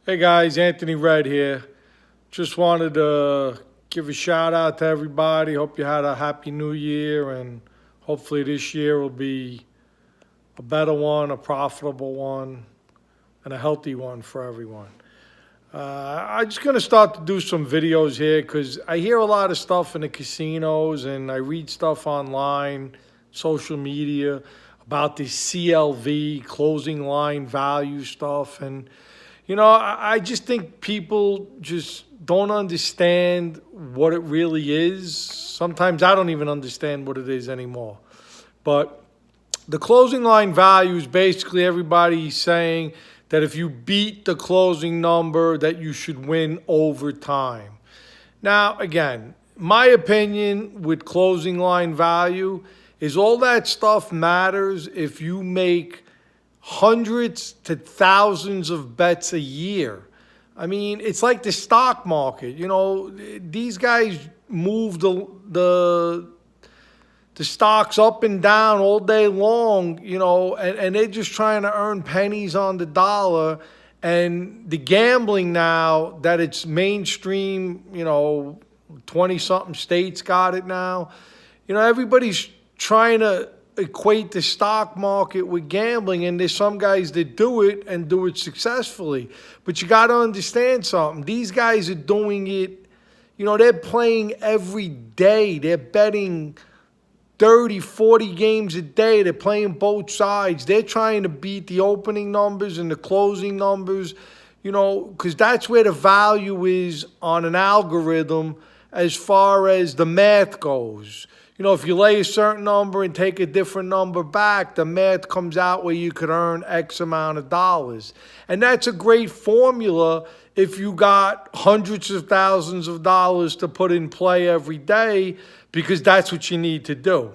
Hey guys, Anthony Red here. Just wanted to give a shout out to everybody. Hope you had a happy new year, and hopefully this year will be a better one, a profitable one, and a healthy one for everyone. I'm just going to start to do some videos here because I hear a lot of stuff in the casinos and I read stuff online, social media about this CLV, closing line value stuff. And, I just think people just don't understand what it really is. Sometimes I don't even understand what it is anymore. But the closing line value is basically everybody saying that if you beat the closing number, that you should win over time. Now, again, my opinion with closing line value is all that stuff matters if you make hundreds to thousands of bets a year. I mean, it's like the stock market. These guys move the stocks up and down all day long, and they're just trying to earn pennies on the dollar. And the gambling now that it's mainstream, 20-something states got it now. Everybody's trying to equate the stock market with gambling, and there's some guys that do it and do it successfully. But you got to understand something. These guys are doing it, they're playing every day. They're betting 30, 40 games a day. They're playing both sides. They're trying to beat the opening numbers and the closing numbers, because that's where the value is on an algorithm as far as the math goes. If you lay a certain number and take a different number back, the math comes out where you could earn X amount of dollars. And that's a great formula if you got hundreds of thousands of dollars to put in play every day, because that's what you need to do.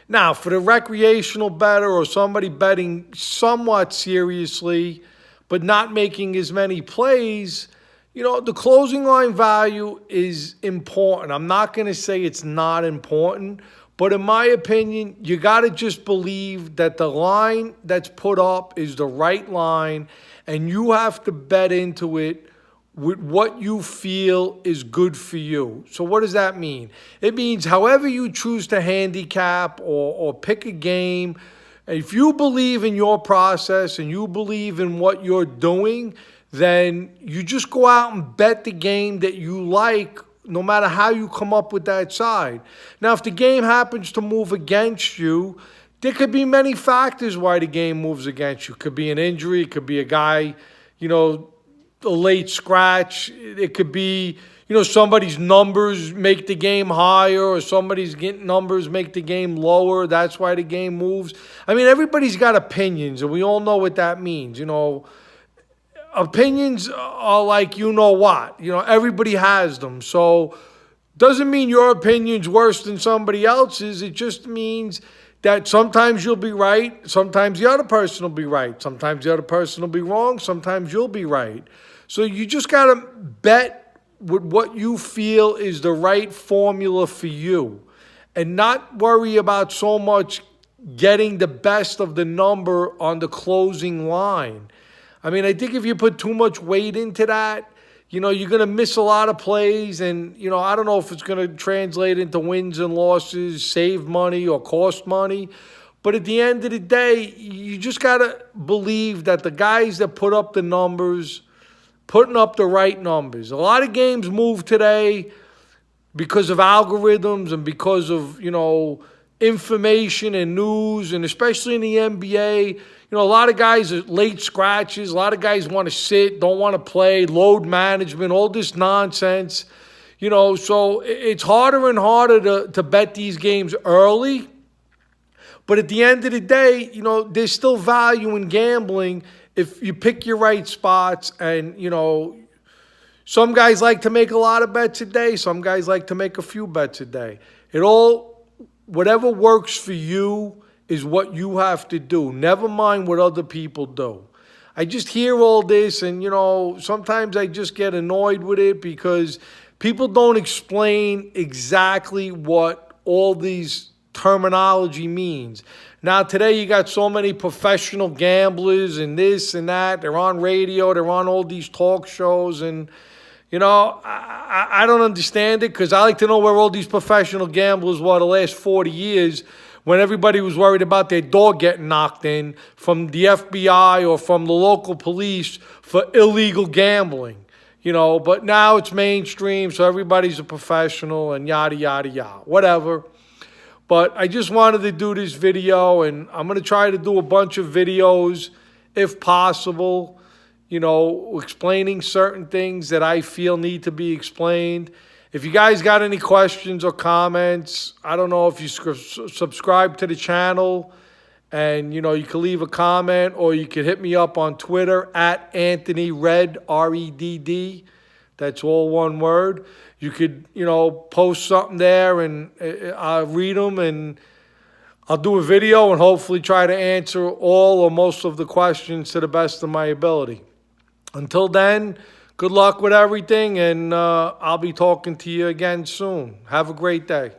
Now, for the recreational bettor or somebody betting somewhat seriously but not making as many plays, the closing line value is important. I'm not going to say it's not important, but in my opinion, you got to just believe that the line that's put up is the right line, and you have to bet into it with what you feel is good for you. So what does that mean? It means however you choose to handicap or pick a game, if you believe in your process and you believe in what you're doing, then you just go out and bet the game that you like, no matter how you come up with that side. Now, if the game happens to move against you, there could be many factors why the game moves against you. It could be an injury. It could be a guy, a late scratch. It could be, somebody's numbers make the game higher, or somebody's numbers make the game lower. That's why the game moves. I mean, everybody's got opinions, and we all know what that means. Opinions are like what. Everybody has them. So doesn't mean your opinion's worse than somebody else's. It just means that sometimes you'll be right. Sometimes the other person will be right. Sometimes the other person will be wrong. Sometimes you'll be right. So you just got to bet with what you feel is the right formula for you, and not worry about so much getting the best of the number on the closing line. I mean, I think if you put too much weight into that, you're going to miss a lot of plays. And, I don't know if it's going to translate into wins and losses, save money or cost money. But at the end of the day, you just got to believe that the guys that put up the numbers, putting up the right numbers. A lot of games move today because of algorithms and because of, information and news, and especially in the NBA. A lot of guys are late scratches. A lot of guys want to sit, don't want to play, load management, all this nonsense. So it's harder and harder to bet these games early. But at the end of the day, there's still value in gambling if you pick your right spots. And, some guys like to make a lot of bets a day. Some guys like to make a few bets a day. Whatever works for you is what you have to do. Never mind what other people do. I just hear all this, and, sometimes I just get annoyed with it because people don't explain exactly what all these terminology means. Now, today you got so many professional gamblers and this and that. They're on radio. They're on all these talk shows. And, you know, I don't understand it, because I like to know where all these professional gamblers were the last 40 years when everybody was worried about their door getting knocked in from the FBI or from the local police for illegal gambling. You know, but now it's mainstream, so everybody's a professional and yada, yada, yada, whatever. But I just wanted to do this video, and I'm going to try to do a bunch of videos, if possible, you know, explaining certain things that I feel need to be explained. If you guys got any questions or comments, I don't know if you subscribe to the channel, and, you know, you can leave a comment, or you can hit me up on Twitter at Anthony Redd, R-E-D-D. That's all one word. You could, you know, post something there, and I'll read them, and I'll do a video and hopefully try to answer all or most of the questions to the best of my ability. Until then, good luck with everything, and I'll be talking to you again soon. Have a great day.